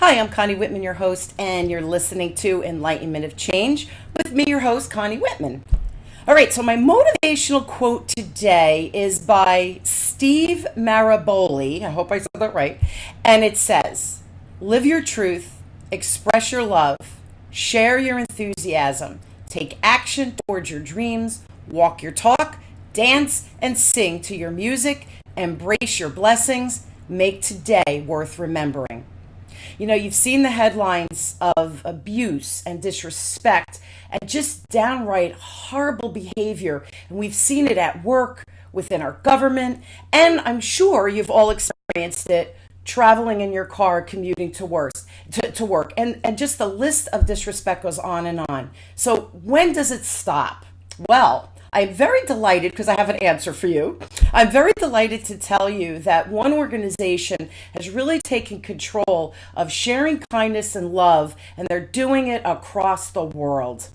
Hi, I'm Connie Whitman, your host, and you're listening to Enlightenment of Change with me, your host, Connie Whitman. All right, so my motivational quote today is by Steve Maraboli. I hope I said that right. And it says, live your truth, express your love, share your enthusiasm, take action towards your dreams, walk your talk, dance and sing to your music, embrace your blessings, make today worth remembering. You know, you've seen the headlines of abuse and disrespect and just downright horrible behavior. And we've seen it at work, within our government, and I'm sure you've all experienced it traveling in your car, commuting to work. And just the list of disrespect goes on and on. So when does it stop? Well, I'm very delighted because I have an answer for you. I'm very delighted to tell you that one organization has really taken control of sharing kindness and love, and they're doing it across the world.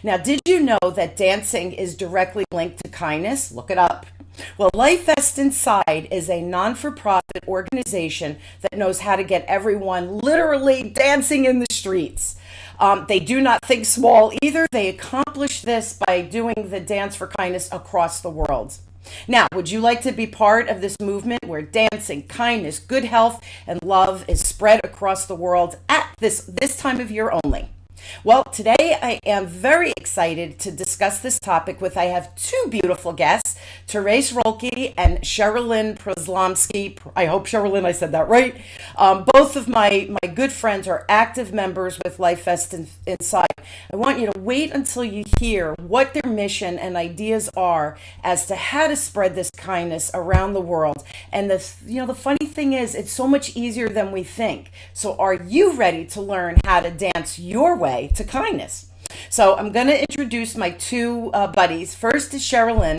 Now, did you know that dancing is directly linked to kindness? Look it up. Well, Life Vest Inside is a non-for-profit organization that knows how to get everyone literally dancing in the streets. They do not think small either. They accomplish this by doing the Dance for Kindness across the world. Now, would you like to be part of this movement where dancing, kindness, good health, and love is spread across the world at this time of year only? Well, today I am very excited to discuss this topic I have two beautiful guests, Therese Rolke and Sherilyn Prozlomsky. I hope, Sherilyn, I said that right. Both of my good friends are active members with Life Vest Inside. I want you to wait until you hear what their mission and ideas are as to how to spread this kindness around the world. And the funny thing is, it's so much easier than we think. So are you ready to learn how to dance your way to kindness? So I'm going to introduce my two buddies. First is Sherilyn.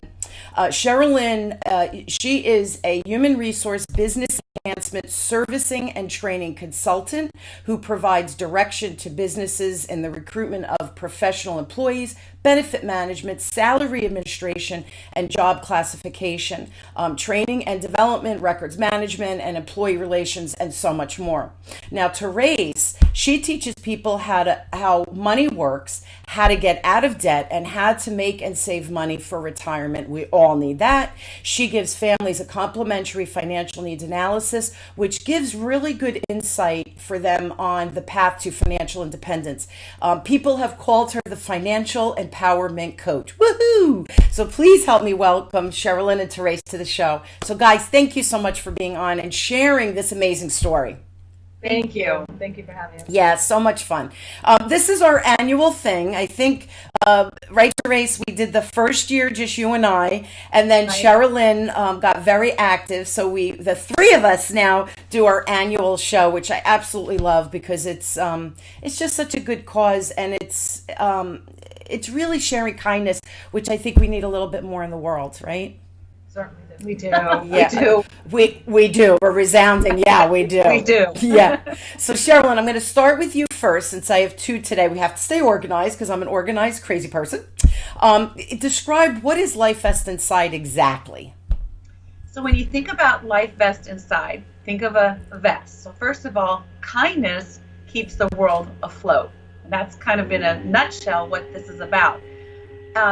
Sherilyn, she is a human resource business enhancement servicing and training consultant who provides direction to businesses in the recruitment of professional employees, benefit management, salary administration, and job classification, training and development, records management, and employee relations, and so much more. Now, Therese, she teaches people how money works, how to get out of debt, and how to make and save money for retirement. We all need that. She gives families a complimentary financial needs analysis, which gives really good insight for them on the path to financial independence. People have called her the financial empowerment coach. Woohoo! So please help me welcome Sherilyn and Therese to the show. So guys, thank you so much for being on and sharing this amazing story. Thank you. Thank you for having us. Yeah, so much fun. This is our annual thing. I think, right, Therese, we did the first year, just you and I, and then Right. Sherilyn got very active. So the three of us now do our annual show, which I absolutely love because it's just such a good cause, and it's really sharing kindness, which I think we need a little bit more in the world, right? Certainly do. We do. Yeah. We do. We do. We're resounding. Yeah, we do. We do. Yeah. So Sherilyn, I'm going to start with you first since I have two today. We have to stay organized because I'm an organized, crazy person. Describe what is Life Vest Inside exactly? So when you think about Life Vest Inside, think of a vest. So first of all, kindness keeps the world afloat. And that's kind of in a nutshell what this is about.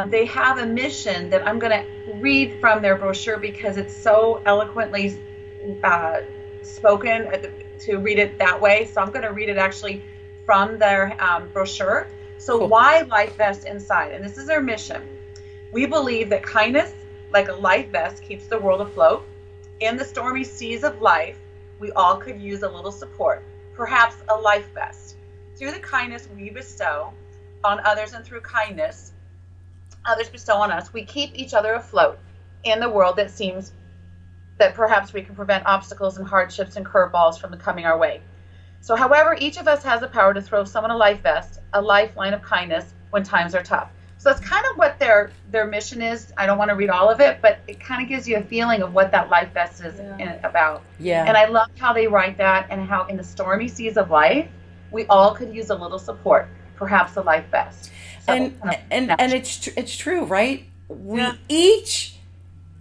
They have a mission that I'm going to read from their brochure because it's so eloquently spoken to read it that way. So I'm going to read it actually from their brochure. So Cool. Why Life Vest Inside? And this is their mission. We believe that kindness, like a life vest, keeps the world afloat. In the stormy seas of life, we all could use a little support, perhaps a life vest. Through the kindness we bestow on others and through kindness others bestow on us, we keep each other afloat in the world that seems that perhaps we can prevent obstacles and hardships and curveballs from coming our way. So however, each of us has the power to throw someone a life vest, a lifeline of kindness when times are tough. So that's kind of what their mission is. I don't want to read all of it, but it kind of gives you a feeling of what that life vest is about. Yeah. And I love how they write that and how in the stormy seas of life, we all could use a little support, perhaps a life vest. So And it's true, right? We each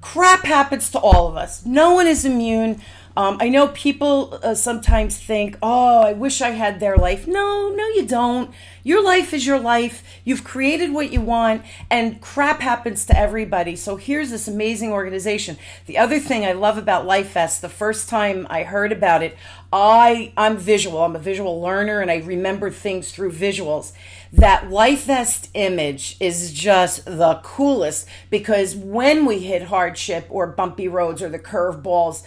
crap happens to all of us. No one is immune. I know people sometimes think, oh, I wish I had their life. No, you don't. Your life is your life. You've created what you want, and crap happens to everybody. So here's this amazing organization. The other thing I love about Life Fest, the first time I heard about it, I'm visual. I'm a visual learner, and I remember things through visuals. That Life Vest image is just the coolest, because when we hit hardship or bumpy roads or the curveballs,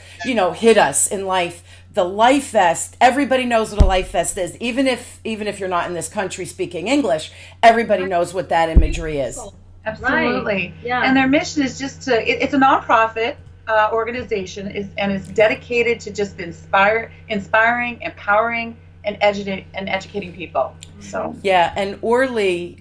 hit us in life, the Life Vest, everybody knows what a Life Vest is. Even if you're not in this country speaking English, everybody knows what that imagery is. Absolutely. Right. Yeah. And their mission is just it's a nonprofit organization, and it's dedicated to just inspiring, empowering, and educating people. So yeah, and Orly,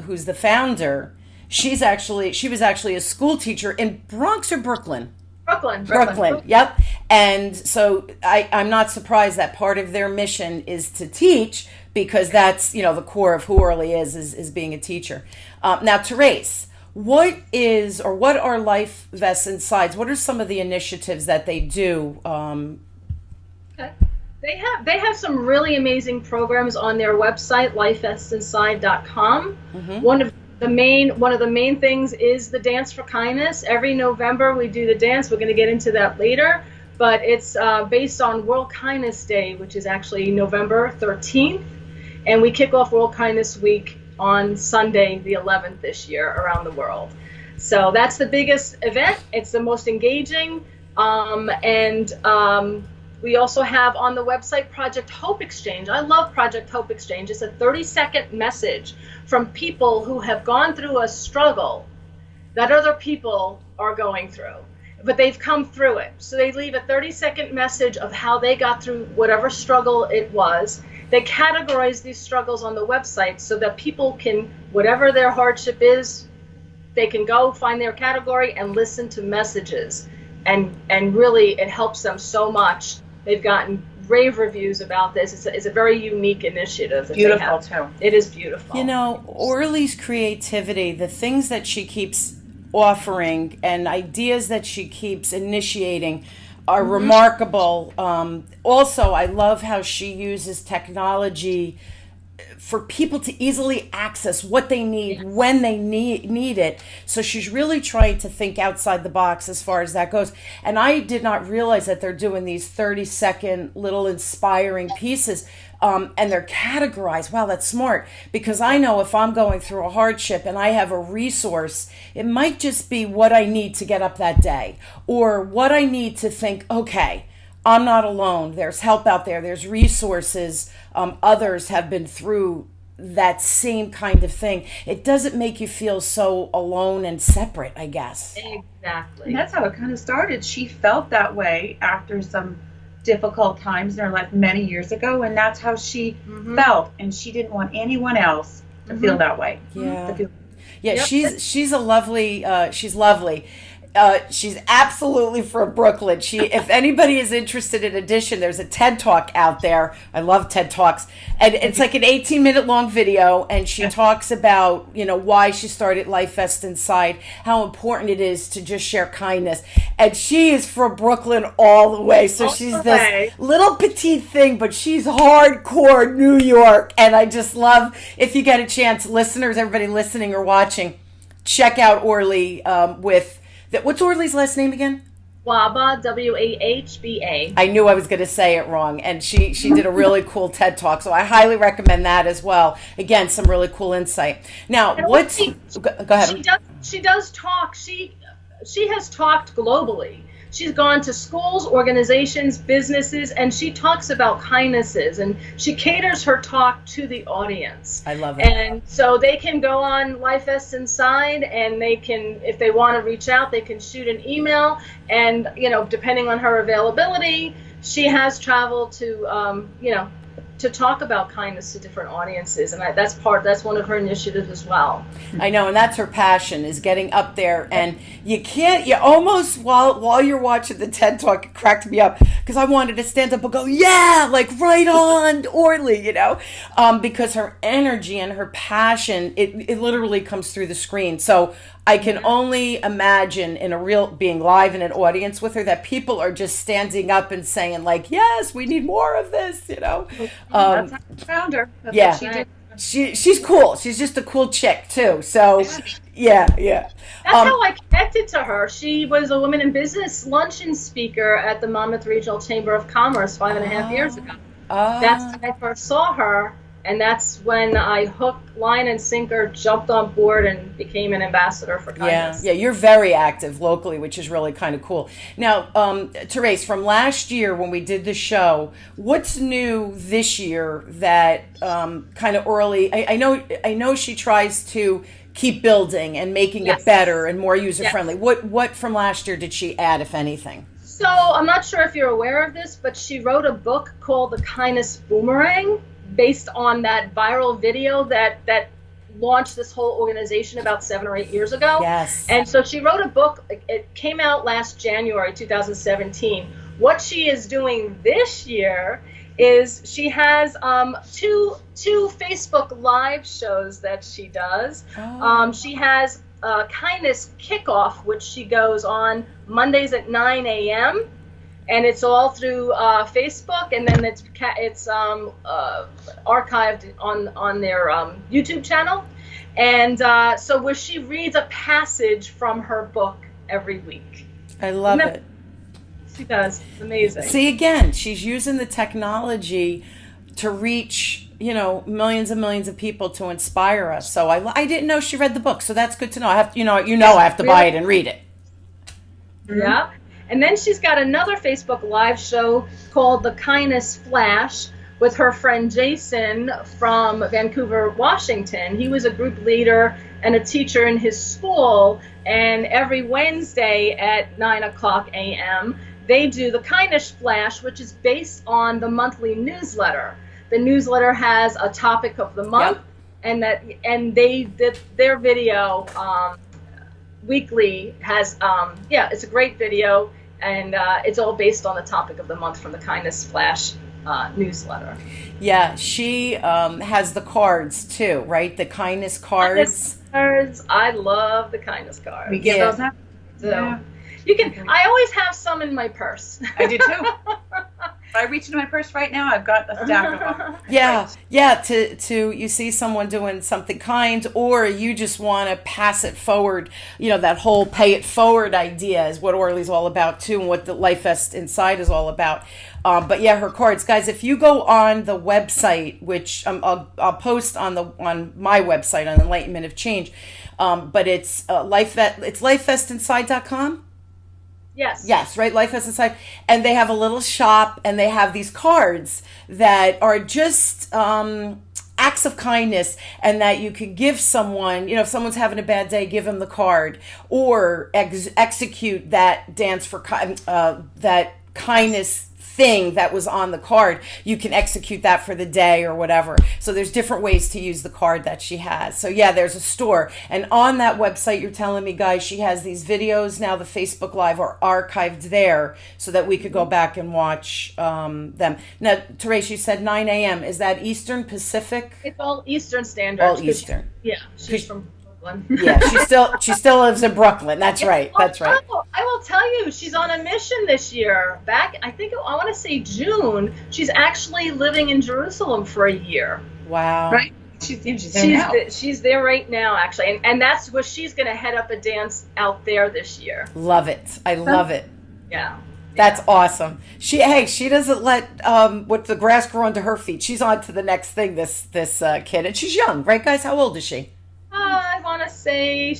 who's the founder, she was actually a school teacher in Bronx or Brooklyn. Brooklyn. Yep. And so I'm not surprised that part of their mission is to teach, because that's the core of who Orly is being a teacher. Now, Therese, what are Life Vests and Sides? What are some of the initiatives that they do? Okay. They have some really amazing programs on their website, lifevestandside.com. Mm-hmm. One of the main things is the Dance for Kindness. Every November we do the dance. We're going to get into that later, but it's based on World Kindness Day, which is actually November 13th, and we kick off World Kindness Week on Sunday the 11th this year around the world. So that's the biggest event. It's the most engaging, we also have on the website Project Hope Exchange. I love Project Hope Exchange. It's a 30-second message from people who have gone through a struggle that other people are going through, but they've come through it. So they leave a 30-second message of how they got through whatever struggle it was. They categorize these struggles on the website so that people can, whatever their hardship is, they can go find their category and listen to messages. And really, it helps them so much. They've gotten rave reviews about this. It's a very unique initiative. Beautiful too. It is beautiful. Orly's creativity, the things that she keeps offering and ideas that she keeps initiating are mm-hmm. remarkable. Also, I love how she uses technology for people to easily access what they need when they need it. So she's really trying to think outside the box as far as that goes. And I did not realize that they're doing these 30-second little inspiring pieces, and they're categorized. Wow, that's smart. Because I know if I'm going through a hardship and I have a resource, it might just be what I need to get up that day, or what I need to think, okay, I'm not alone. There's help out there. There's resources. Others have been through that same kind of thing. It doesn't make you feel so alone and separate, I guess. Exactly. And that's how it kind of started. She felt that way after some difficult times in her life many years ago, and that's how she mm-hmm. felt. And she didn't want anyone else to mm-hmm. feel that way. Yeah. Yeah, yep. She's a lovely. She's lovely. She's absolutely from Brooklyn. If anybody is interested, in addition, there's a TED Talk out there. I love TED Talks. And it's like an 18-minute long video, and she talks about, why she started Life Vest Inside, how important it is to just share kindness. And she is from Brooklyn all the way. So she's this little petite thing, but she's hardcore New York. And I just love, if you get a chance, listeners, everybody listening or watching, check out Orly with... What's Orly's last name again? Wahba, Wahba. I knew I was going to say it wrong, and she did a really cool TED Talk, so I highly recommend that as well. Again, some really cool insight. Now, go ahead. She does talk. She has talked globally. She's gone to schools, organizations, businesses, and she talks about kindnesses, and she caters her talk to the audience. I love it. And so they can go on Life Vest Inside, and they can, if they want to reach out, they can shoot an email, and, depending on her availability, she has traveled to, to talk about kindness to different audiences, and that's one of her initiatives as well. I know, and that's her passion, is getting up there, and you almost, while you're watching the TED Talk, it cracked me up, because I wanted to stand up and go, yeah, like right on, Orly, because her energy and her passion, it literally comes through the screen. So I can only imagine being live in an audience with her, that people are just standing up and saying like, yes, we need more of this, That's how I found her. That's yeah. what she did. She's cool. She's just a cool chick too. So yeah. That's how I connected to her. She was a women in business luncheon speaker at the Monmouth Regional Chamber of Commerce 5.5 years ago. That's when I first saw her. And that's when I hook, line, and sinker jumped on board and became an ambassador for kindness. Yeah, you're very active locally, which is really kind of cool. Now, Therese, from last year when we did the show, what's new this year that kind of Orly? I know she tries to keep building and making it better and more user friendly. What from last year did she add, if anything? So I'm not sure if you're aware of this, but she wrote a book called The Kindness Boomerang, based on that viral video that launched this whole organization about 7 or 8 years ago. Yes. And so she wrote a book. It came out last January 2017. What she is doing this year is she has two Facebook live shows that she does. She has Kindness Kickoff, which she goes on Mondays at 9 a.m., and it's all through Facebook, and then it's archived on their YouTube channel. And so where she reads a passage from her book every week. I love it. She does. It's amazing. See, again, she's using the technology to reach, millions and millions of people, to inspire us. So I didn't know she read the book, so that's good to know. I have, I have to buy it and read it. Yeah. And then she's got another Facebook Live show called The Kindness Flash with her friend Jason from Vancouver, Washington. He was a group leader and a teacher in his school, and every Wednesday at 9 o'clock a.m., they do The Kindness Flash, which is based on the monthly newsletter. The newsletter has a topic of the month, and their video weekly has it's a great video, and it's all based on the topic of the month from the Kindness Flash newsletter. Yeah, she has the cards too, right? The kindness cards. I love the kindness cards. We give those out. So you can. I always have some in my purse. I do too. If I reach into my purse right now, I've got a stack of them. Yeah. To you see someone doing something kind, or you just want to pass it forward. That whole pay it forward idea is what Orly's all about too, and what the Life Vest Inside is all about. But yeah, her cards, guys. If you go on the website, which I'll post on my website on Enlightenment of Change, but it's it's lifevestinside.com. Yes, right, Life Vest Inside. And they have a little shop, and they have these cards that are just acts of kindness, and that you could give someone, if someone's having a bad day, give them the card, or execute that dance for that kindness thing that was on the card. You can execute that for the day or whatever. So there's different ways to use the card that she has. So yeah, there's a store, and on that website, you're telling me, guys, she has these videos now. The Facebook Live are archived there, so that we could go back and watch them. Now, Therese, you said 9 a.m. Is that Eastern, Pacific? It's all Eastern Standard. All Eastern. She's from Brooklyn. Yeah, she still lives in Brooklyn. That's right. That's right. I will tell you, she's on a mission this year. Back, I want to say June. She's actually living in Jerusalem for a year. Wow. Right. She's there now. She's there right now, actually, and that's where she's going to head up a dance out there this year. Love it. I love it. Yeah. That's awesome. She doesn't let what the grass grow under her feet. She's on to the next thing. This kid, and she's young, right, guys? How old is she? I want to say,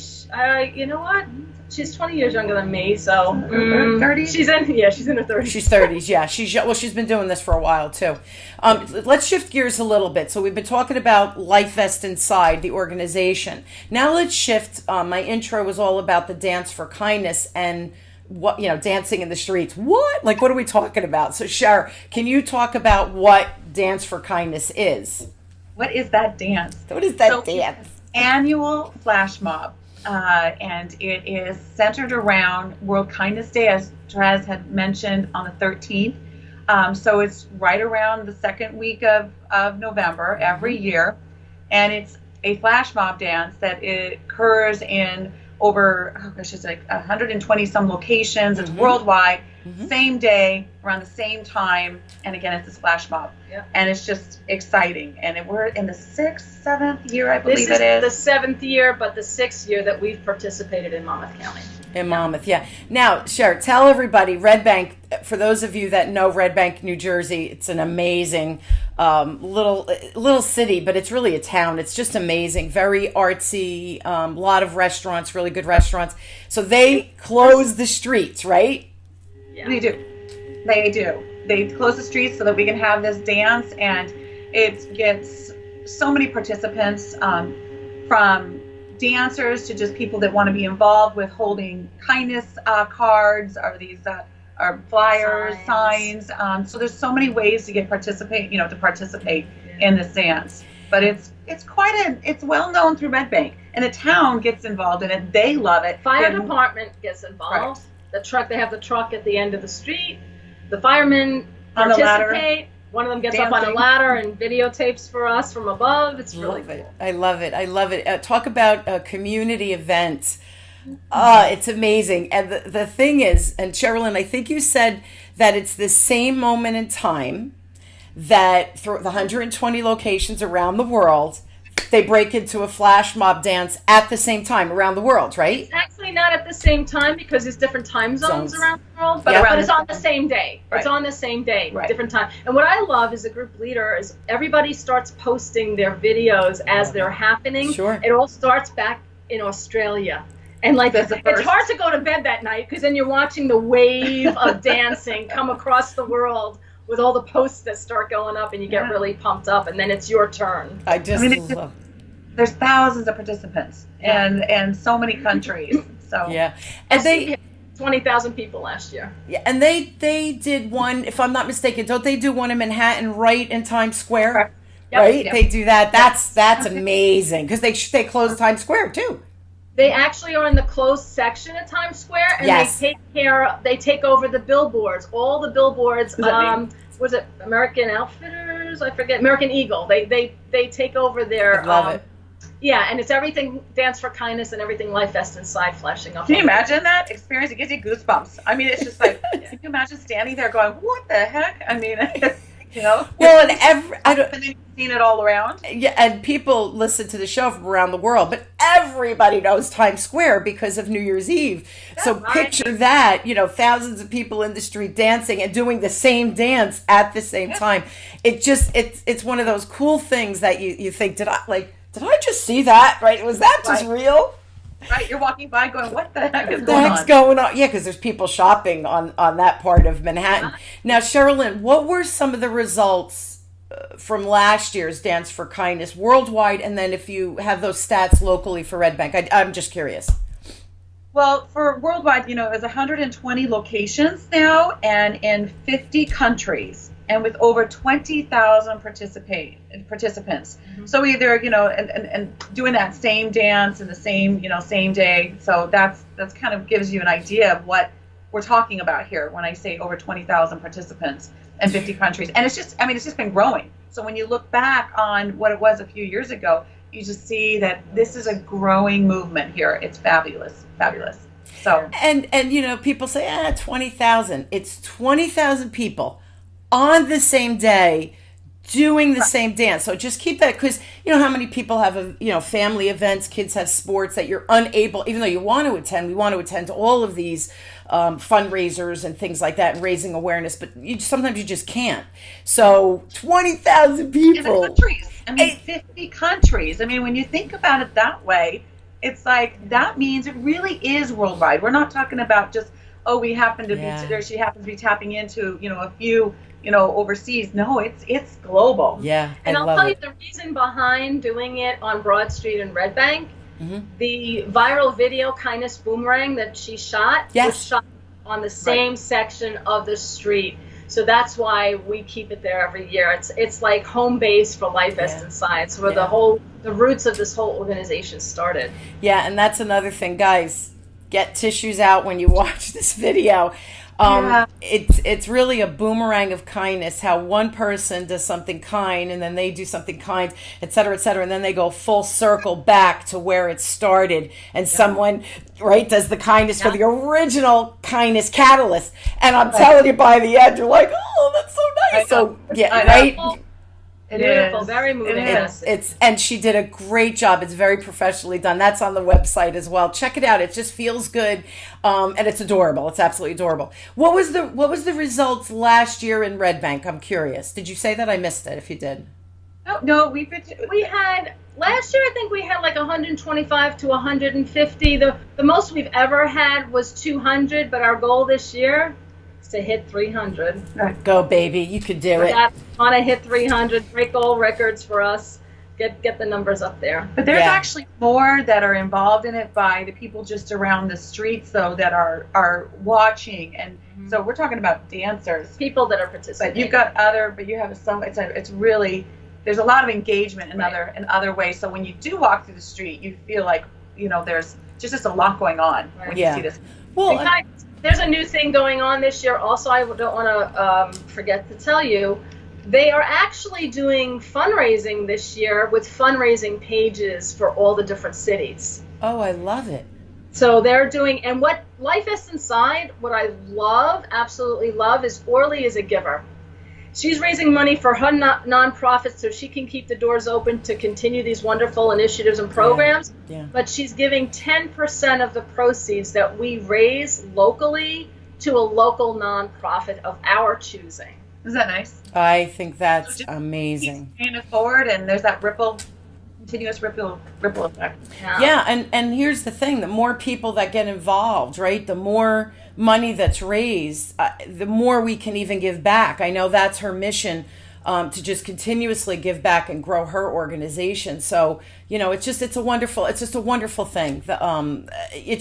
you know what? She's 20 years younger than me, so 30. She's in her 30s. She's 30s, yeah. She's been doing this for a while too. Let's shift gears a little bit. So we've been talking about Life Vest Inside, the organization. Now let's shift. My intro was all about the dance for kindness and what, dancing in the streets. What? Like, what are we talking about? So, Cher, can you talk about what Dance for Kindness is? What is that dance? What is that dance? Annual flash mob. And it is centered around World Kindness Day, as Therese had mentioned, on the 13th. So it's right around the second week of November every year. And it's a flash mob dance that it occurs in over, it's like 120 some locations. It's worldwide, same day, around the same time. And again, it's this flash mob. Yep. And it's just exciting. And we're in the 6th, 7th year, I believe it is. This is the 7th year, but the 6th year that we've participated in Monmouth County. In Monmouth, yeah. Now, Cher, tell everybody, Red Bank, for those of you that know Red Bank, New Jersey, it's an amazing little city, but it's really a town. It's just amazing, very artsy, a lot of restaurants, really good restaurants. So they close the streets, right? Yeah. They do. They close the streets so that we can have this dance, and it gets so many participants, from dancers to just people that want to be involved with holding kindness cards, or these are flyers, signs. So there's so many ways to participate in this dance. But it's well known through Red Bank, and the town gets involved in it. They love it. Fire department gets involved. Correct. They have the truck at the end of the street. The firemen participate. One of them gets up on a ladder and videotapes for us from above. It's really cool. I love it. Talk about a community event. It's amazing. And the thing is, and Sherilyn, I think you said that it's the same moment in time that through the 120 locations around the world, they break into a flash mob dance at the same time around the world, right? It's actually not at the same time because there's different time zones around the world, but it's on the same day. Right. It's on the same day, different time. And what I love as a group leader is everybody starts posting their videos as they're happening. Sure. It all starts back in Australia. And it's hard to go to bed that night because then you're watching the wave of dancing come across the world with all the posts that start going up, and you get really pumped up, and then it's your turn. There's thousands of participants and so many countries. So and they 20,000 people last year. Yeah, and they did one, if I'm not mistaken, don't they do one in Manhattan right in Times Square? Correct. Right? Yep. They do that. That's amazing because they close Times Square too. They actually are in the closed section at Times Square, and they take over the billboards, all the billboards. Was it American Outfitters? I forget. American Eagle. They take over their. I love it. Yeah, and it's everything Dance for Kindness and everything Life Vest Inside flashing up. Can you imagine that experience? It gives you goosebumps. I mean, it's just like, can you imagine standing there going, "What the heck?" I mean, Well, and and you've seen it all around. Yeah, and people listen to the show from around the world, but everybody knows Times Square because of New Year's Eve. So picture that, thousands of people in the street dancing and doing the same dance at the same time. It's one of those cool things that you think, did I just see that? Right? Was that just real? Right, you're walking by going, what the heck is going on? Yeah, because there's people shopping on that part of Manhattan. Now, Sherilyn, what were some of the results from last year's Dance for Kindness worldwide? And then if you have those stats locally for Red Bank, I'm just curious. Well, for worldwide, it's 120 locations now and in 50 countries. And with over 20,000 participants. So either, and doing that same dance in the same, same day. So that's kind of gives you an idea of what we're talking about here when I say over 20,000 participants in 50 countries. And it's just been growing. So when you look back on what it was a few years ago, you just see that this is a growing movement here. It's fabulous. So and people say, 20,000. It's 20,000 people on the same day doing the same dance. So just keep that, because how many people have family events, kids have sports that you're unable, even though you want to attend. We want to attend to all of these fundraisers and things like that and raising awareness, but sometimes you just can't. So 20,000 people. In the countries. 50 countries. When you think about it that way, it's like, that means it really is worldwide. We're not talking about just, we happen to be there. She happens to be tapping into, a few, overseas. No, it's global. Yeah. And I'll tell you the reason behind doing it on Broad Street in Red Bank. The viral video Kindness Boomerang that she shot was shot on the same section of the street. So that's why we keep it there every year. It's like home base for Life Vest and Science, where the roots of this whole organization started. Yeah, and that's another thing, guys. Get tissues out when you watch this video. It's really a boomerang of kindness, how one person does something kind and then they do something kind, et cetera, and then they go full circle back to where it started, and someone does the kindness for the original kindness catalyst, and I'm telling you, by the end you're like, oh, that's so nice. So It beautiful, is. Very moving. It's and she did a great job. It's very professionally done. That's on the website as well. Check it out. It just feels good, and it's adorable. It's absolutely adorable. What was the results last year in Red Bank? I'm curious. Did you say that? I missed it. If you did, no, we had last year. I think we had like 125 to 150. The most we've ever had was 200. But our goal this year is to hit 300. Go, baby! You could do it. Want to hit 300, break all records for us, get the numbers up there. But there's actually more that are involved in it by the people just around the streets, though, that are watching, and so we're talking about dancers, people that are participating. But you've got but you have some. It's really, there's a lot of engagement in other ways. So when you do walk through the street, you feel like there's just a lot going on when you see this. Well, in fact, there's a new thing going on this year. Also, I don't want to forget to tell you. They are actually doing fundraising this year with fundraising pages for all the different cities. Oh, I love it. So they're doing, and what Life is Inside, what I absolutely love, is Orly is a giver. She's raising money for her nonprofit so she can keep the doors open to continue these wonderful initiatives and programs. Yeah. But she's giving 10% of the proceeds that we raise locally to a local nonprofit of our choosing. Is that nice? I think that's amazing. Paying it forward, and there's that continuous ripple effect. Yeah, and here's the thing: the more people that get involved, the more money that's raised, the more we can even give back. I know that's her mission, to just continuously give back and grow her organization. So it's just a wonderful thing. It's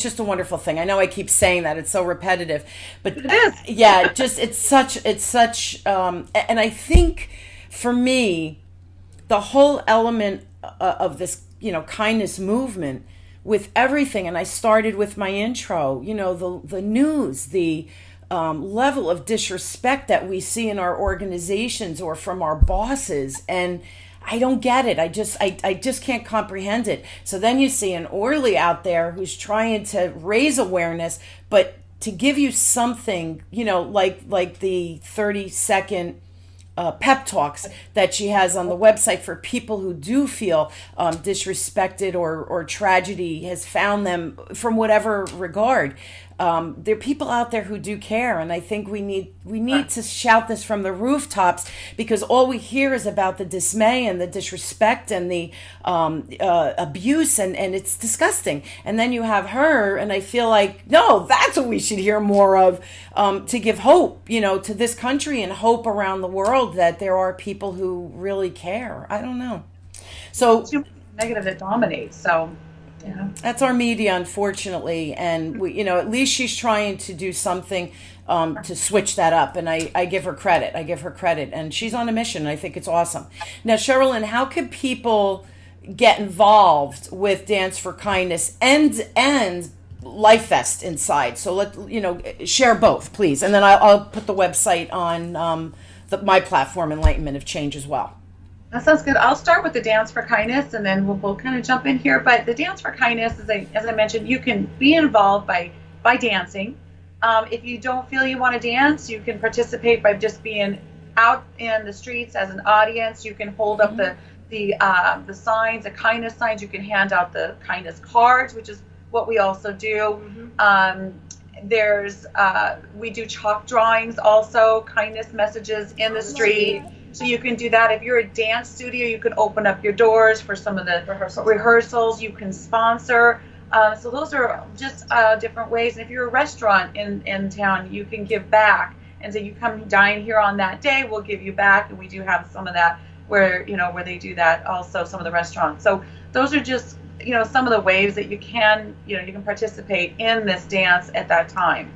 just a wonderful thing. I know I keep saying that, it's so repetitive, but it is. Yeah, it's such and I think for me, the whole element of this kindness movement with everything, and I started with my intro, the news, the level of disrespect that we see in our organizations or from our bosses, and I don't get it. I just can't comprehend it. So then you see an Orly out there who's trying to raise awareness, but to give you something, like the 30-second pep talks that she has on the website for people who do feel disrespected or tragedy has found them from whatever regard. There are people out there who do care, and I think we need to shout this from the rooftops, because all we hear is about the dismay and the disrespect and the abuse, and it's disgusting. And then you have her, and I feel like, no, that's what we should hear more of, to give hope, to this country and hope around the world that there are people who really care. I don't know. So it's too negative that dominates. So. Yeah. That's our media, unfortunately, and we, at least she's trying to do something to switch that up, and I give her credit. And she's on a mission. I think it's awesome. Now, Sherilyn, how could people get involved with Dance for Kindness and Life Vest Inside? So share both, please, and then I'll put the website on my platform, Enlightenment of Change, as well. That sounds good. I'll start with the Dance for Kindness, and then we'll kind of jump in here. But the Dance for Kindness, as I mentioned, you can be involved by dancing. If you don't feel you want to dance, you can participate by just being out in the streets as an audience. You can hold up the signs, the kindness signs. You can hand out the kindness cards, which is what we also do. We do chalk drawings, also kindness messages in the street. So you can do that. If you're a dance studio, you can open up your doors for some of the rehearsals. You can sponsor. So those are just different ways. And if you're a restaurant in town, you can give back. And so you come dine here on that day, we'll give you back. And we do have some of that where they do that also, some of the restaurants. So those are just, some of the ways that you can participate in this dance at that time.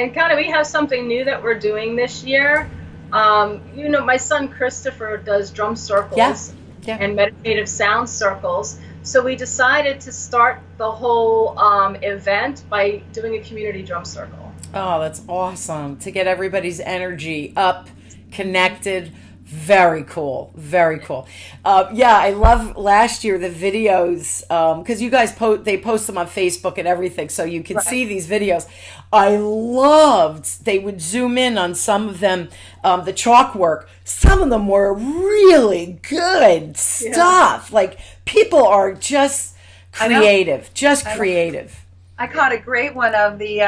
And kind of, we have something new that we're doing this year. My son Christopher does drum circles and meditative sound circles. So we decided to start the whole event by doing a community drum circle. Oh, that's awesome. To get everybody's energy up, connected. Very cool. Very cool. I love last year the videos because you guys they post them on Facebook and everything, so you can see these videos. I loved they would zoom in on some of them, the chalk work. Some of them were really good stuff. Like people are just creative, creative. I caught a great one of the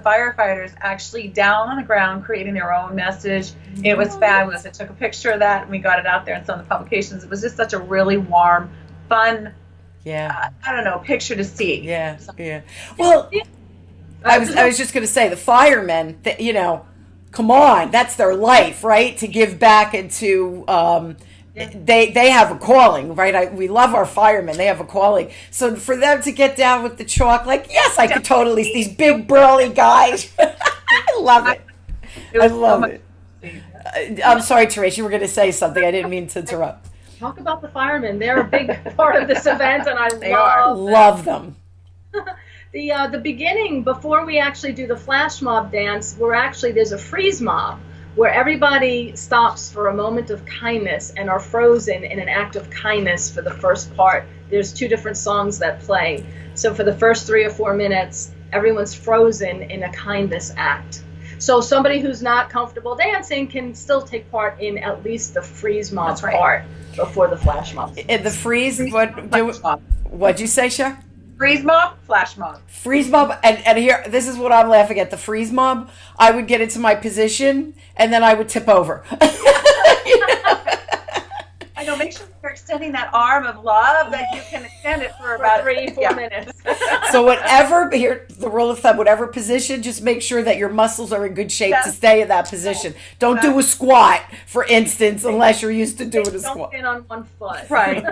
firefighters actually down on the ground creating their own message. It was fabulous. I took a picture of that and we got it out there in some of the publications. It was just such a really warm, fun, picture to see. Yeah, yeah. Well, I was just going to say the firemen, come on, that's their life, right? To give back and to they have a calling, right? We love our firemen. They have a calling. So for them to get down with the chalk, like, yes, I could totally, these big burly guys. I love it. I love it. I'm sorry, Therese, you were going to say something. I didn't mean to interrupt. Talk about the firemen. They're a big part of this event, and I love them. The beginning, before we actually do the flash mob dance, there's a freeze mob, where everybody stops for a moment of kindness and are frozen in an act of kindness for the first part. There's 2 different songs that play. So for the first 3 or 4 minutes, everyone's frozen in a kindness act. So somebody who's not comfortable dancing can still take part in at least the freeze mob part before the flash mob. The freeze, what'd you say, Cher? Freeze mob, flash mob. Freeze mob, and here, this is what I'm laughing at. The freeze mob, I would get into my position, and then I would tip over. I know, make sure you're extending that arm of love, that you can extend it for about 3-4 minutes. So the rule of thumb, whatever position, just make sure that your muscles are in good shape to stay in that position. Don't do a squat, for instance, unless you're used to doing a squat. Don't stand on one foot. Right.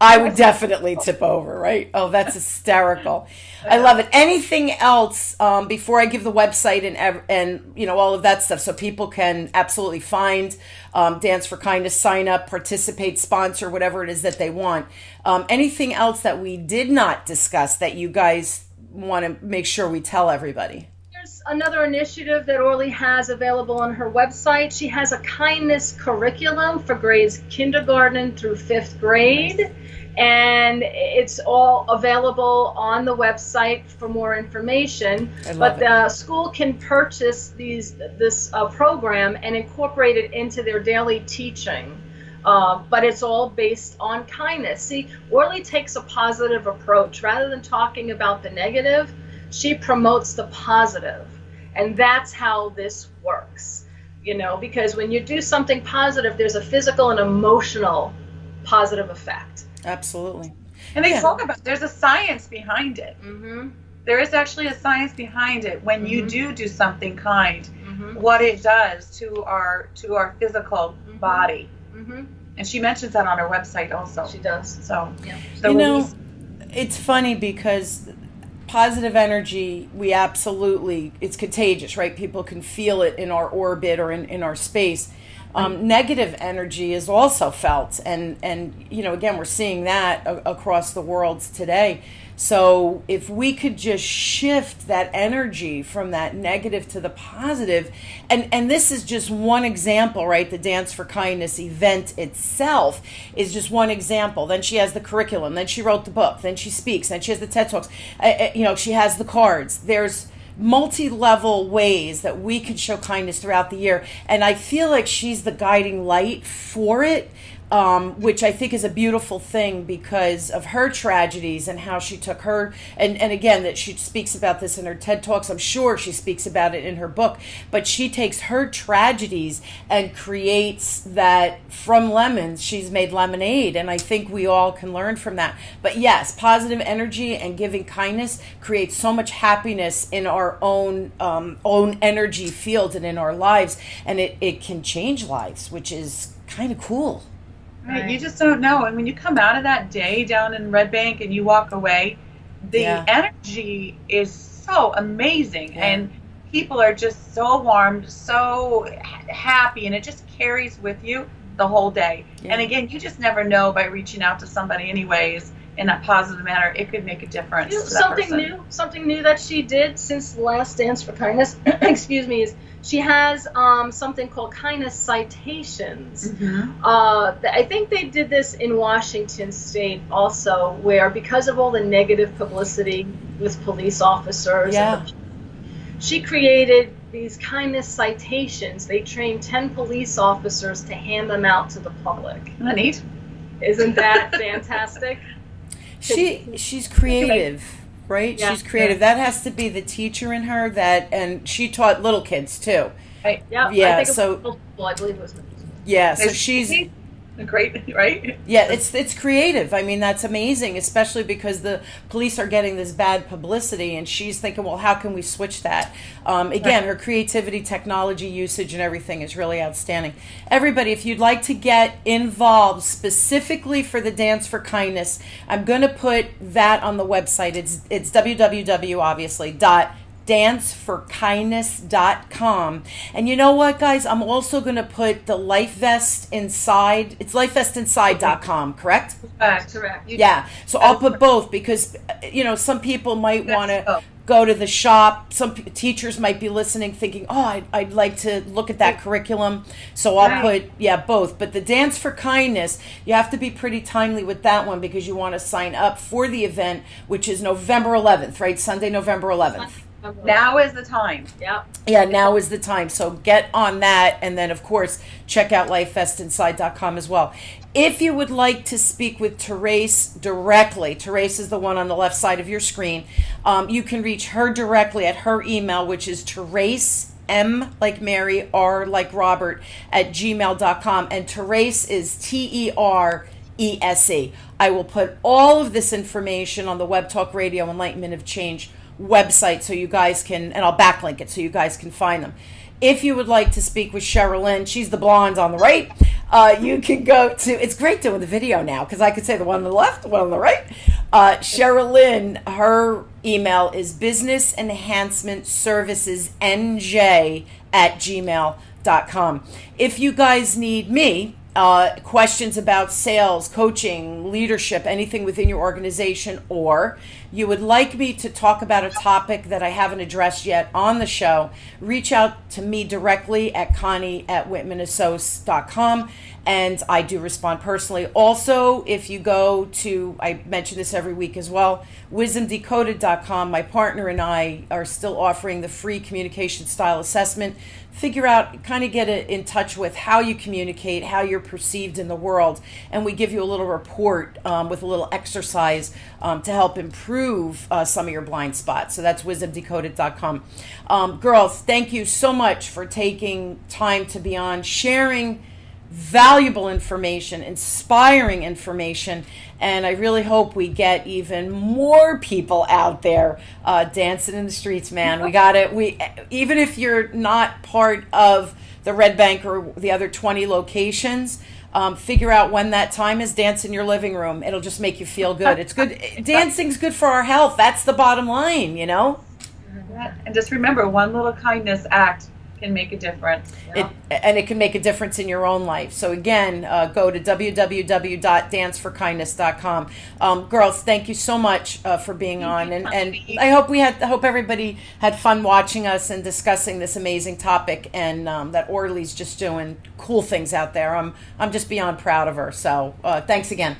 I would definitely tip over, right? Oh, that's hysterical. I love it. Anything else before I give the website and all of that stuff, so people can absolutely find Dance for Kindness, sign up, participate, sponsor, whatever it is that they want. Anything else that we did not discuss that you guys want to make sure we tell everybody? There's another initiative that Orly has available on her website. She has a kindness curriculum for grades kindergarten through 5th grade. And it's all available on the website for more information. But the school can purchase this program and incorporate it into their daily teaching. But it's all based on kindness. See, Orly takes a positive approach. Rather than talking about the negative, she promotes the positive. And that's how this works. Because when you do something positive, there's a physical and emotional positive effect. Absolutely. And they talk about, there's a science behind it. Mm-hmm. There is actually a science behind it. When you do something kind, what it does to our physical body. Mm-hmm. And she mentions that on her website also. She does. So, it's funny because positive energy, it's contagious, right? People can feel it in our orbit or in our space. Negative energy is also felt, and again, we're seeing that across the world today. So if we could just shift that energy from that negative to the positive, and this is just one example, right? The Dance for Kindness event itself is just one example. Then she has the curriculum, then she wrote the book, then she speaks, then she has the TED Talks, she has the cards. There's multi-level ways that we can show kindness throughout the year, and I feel like she's the guiding light for it, which I think is a beautiful thing because of her tragedies and how she took her, and again, that she speaks about this in her TED Talks. I'm sure she speaks about it in her book, but she takes her tragedies and creates that. From lemons, she's made lemonade, and I think we all can learn from that. But yes, positive energy and giving kindness creates so much happiness in our own energy field and in our lives, and it can change lives, which is kind of cool. Right, you just don't know. And when you come out of that day down in Red Bank and you walk away, the energy is so amazing. And people are just so warm, so happy, and it just carries with you the whole day. Yeah. And again, you just never know by reaching out to somebody anyways in a positive manner, it could make a difference. You know, to that something new that she did since the last Dance for Kindness, excuse me, is she has something called Kindness Citations. I think they did this in Washington State also, where because of all the negative publicity with police officers, she created these kindness citations. They trained 10 police officers to hand them out to the public. Isn't that neat? Isn't that fantastic? She's creative, right? Yeah. She's creative. That has to be the teacher in her and she taught little kids too. Right. Yeah. Yeah. I think it was I believe it was. Yeah. So she's great, right? Yeah, it's creative. I mean, that's amazing, especially because the police are getting this bad publicity, and she's thinking, well, how can we switch that? Again, her creativity, technology usage, and everything is really outstanding. Everybody, if you'd like to get involved specifically for the Dance for Kindness, I'm going to put that on the website. It's www, obviously, danceforkindness.com. And you know what, guys? I'm also going to put the life vest inside. It's lifevestinside.com, correct? Correct. Yeah. So I'll put both because, some people might want to go to the shop. Some teachers might be listening thinking, oh, I'd like to look at that curriculum. So I'll put, both. But the Dance for Kindness, you have to be pretty timely with that one because you want to sign up for the event, which is November 11th, right? Sunday, November 11th. Now is the time. Yeah, now is the time. So get on that. And then, of course, check out lifevestinside.com as well. If you would like to speak with Therese directly, Therese is the one on the left side of your screen. You can reach her directly at her email, which is Therese, M like Mary, R like Robert, at gmail.com. And Therese is Terese. I will put all of this information on the Web Talk Radio Enlightenment of Change website so you guys can, and I'll backlink it so you guys can find them. If you would like to speak with Sherilyn, she's the blonde on the right, you can go to, it's great doing the video now because I could say the one on the left, the one on the right. Sherilyn, her email is businessenhancementservicesnj@gmail.com. If you guys need me, questions about sales, coaching, leadership, anything within your organization, or you would like me to talk about a topic that I haven't addressed yet on the show, reach out to me directly at Connie@WhitmanAssoc.com, and I do respond personally. Also, if you go to, I mention this every week as well, wisdomdecoded.com, my partner and I are still offering the free communication style assessment. Figure out, kind of get in touch with how you communicate, how you're perceived in the world, and we give you a little report with a little exercise to help improve some of your blind spots. So that's wisdomdecoded.com. Girls, thank you so much for taking time to be on, sharing valuable information, inspiring information, and I really hope we get even more people out there dancing in the streets, man. We got it. Even if you're not part of the Red Bank or the other 20 locations, figure out when that time is, dance in your living room. It'll just make you feel good. It's good. Dancing's good for our health. That's the bottom line, And just remember, one little kindness act can make a difference. It can make a difference in your own life. So again, go to www.danceforkindness.com. Girls, thank you so much for being on, and I hope everybody had fun watching us and discussing this amazing topic, and that Orly's just doing cool things out there. I'm just beyond proud of her. So thanks again.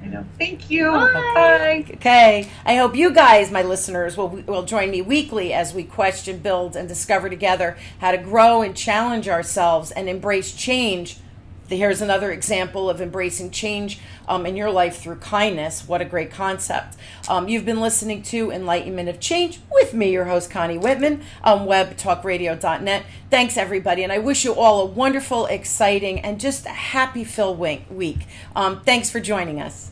I know. Thank you. Bye. Okay. I hope you guys, my listeners, will join me weekly as we question, build, and discover together how to grow and challenge ourselves and embrace change. Here's another example of embracing change in your life through kindness. What a great concept. You've been listening to Enlightenment of Change with me, your host, Connie Whitman, on webtalkradio.net. Thanks, everybody, and I wish you all a wonderful, exciting, and just a happy-filled week. Thanks for joining us.